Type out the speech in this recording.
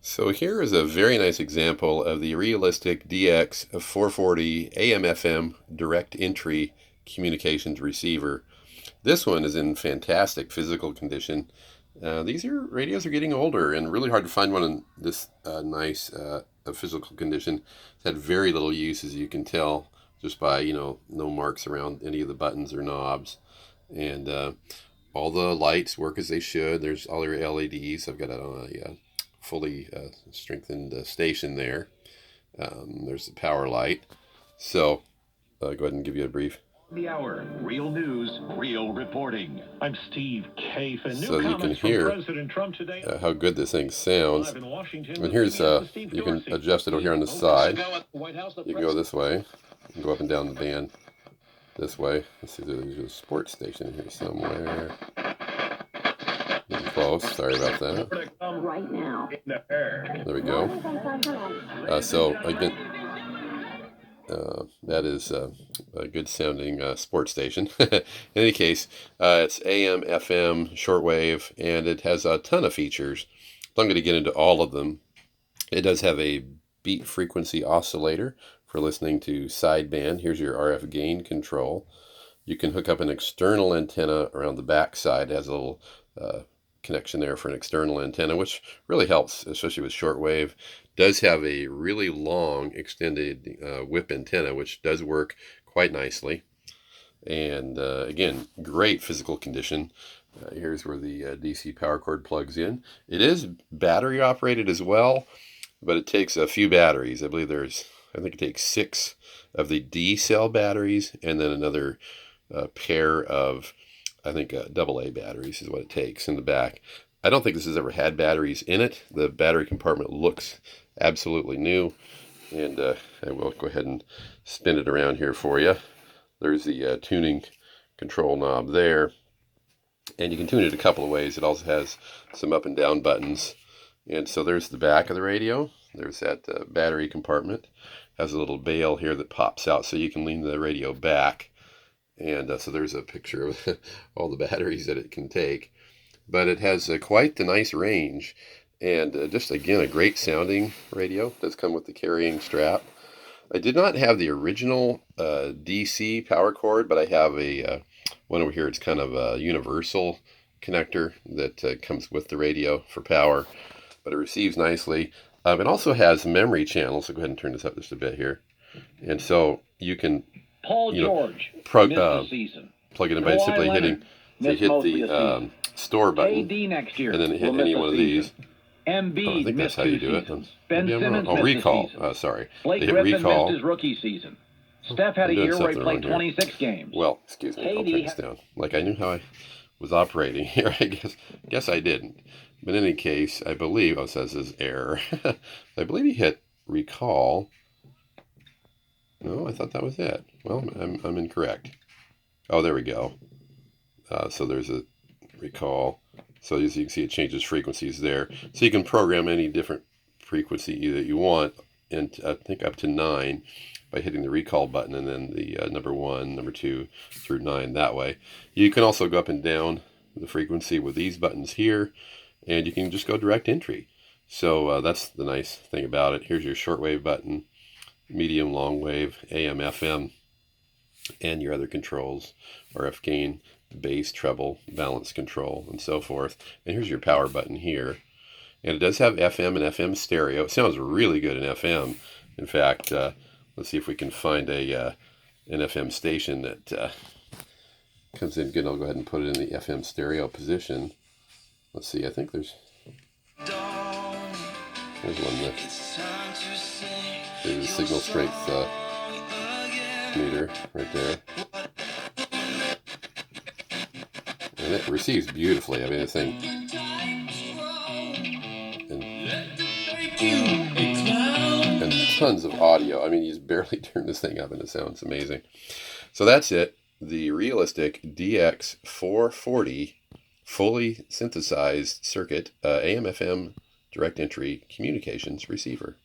So here is a very nice example of the realistic DX-440 AM/FM direct entry communications receiver. This one is in fantastic physical condition. These radios are getting older and really hard to find one in this nice physical condition. It's had very little use, as you can tell, just by, no marks around any of the buttons or knobs. And all the lights work as they should. There's all your LEDs. I've got it on a fully strengthened station there. There's the power light. So go ahead and give you a brief. The hour, real news, real reporting. I'm Steve Kafe, and so you can hear President Trump today. How good this thing sounds. And here's you can adjust it over here on the side. You can go this way, and go up and down the band this way. Let's see, there's a sports station here somewhere. Getting close. Sorry about that. Right now. There we go. So again, that is a good sounding sports station. In any case, it's AM, FM, shortwave, and it has a ton of features. I'm going to get into all of them. It does have a beat frequency oscillator for listening to sideband. Here's your RF gain control. You can hook up an external antenna around the back side. It has a little connection there for an external antenna, which really helps, especially with shortwave. Does have a really long extended whip antenna, which does work quite nicely. And again, great physical condition. Here's where the DC power cord plugs in. It is battery operated as well, but it takes a few batteries. I think it takes 6 of the D cell batteries and then another pair of, I think, AA batteries is what it takes in the back. I don't think this has ever had batteries in it. The battery compartment looks absolutely new. And I will go ahead and spin it around here for you. There's the tuning control knob there. And you can tune it a couple of ways. It also has some up and down buttons. And so there's the back of the radio. There's that battery compartment. Has a little bail here that pops out so you can lean the radio back. And so there's a picture of all the batteries that it can take. But it has quite the nice range. And just, again, a great sounding radio. It does come with the carrying strap. I did not have the original DC power cord, but I have a one over here. It's kind of a universal connector that comes with the radio for power. But it receives nicely. It also has memory channels. So go ahead and turn this up just a bit here. And so you can plug it in by simply hitting. So you hit the store button and then hit any one of these. I think that's how you do it. Recall. Sorry. Hit recall. His rookie season. Steph had a year where he played 26 games. Well, excuse me. I'll turn this down. Like I knew how I was operating here. I guess I didn't. But in any case, I believe. It says this error. I believe he hit recall. No, I thought that was it. Well, I'm incorrect. Oh, there we go. So there's a recall. So as you can see, it changes frequencies there. So you can program any different frequency that you want, and I think up to 9 by hitting the recall button and then the number 1, number 2 through 9 that way. You can also go up and down the frequency with these buttons here, and you can just go direct entry. So that's the nice thing about it. Here's your shortwave button, medium, long wave, AM, FM, and your other controls, RF gain, bass, treble, balance control, and so forth. And here's your power button here. And it does have FM and FM stereo. It sounds really good in FM. In fact, let's see if we can find an FM station that comes in good. I'll go ahead and put it in the FM stereo position. Let's see, I think there's one there. There's a signal strength meter right there. And it receives beautifully. I mean, this thing. And tons of audio. I mean, you just barely turn this thing up and it sounds amazing. So that's it. The realistic DX-440 fully synthesized circuit AM/FM direct entry communications receiver.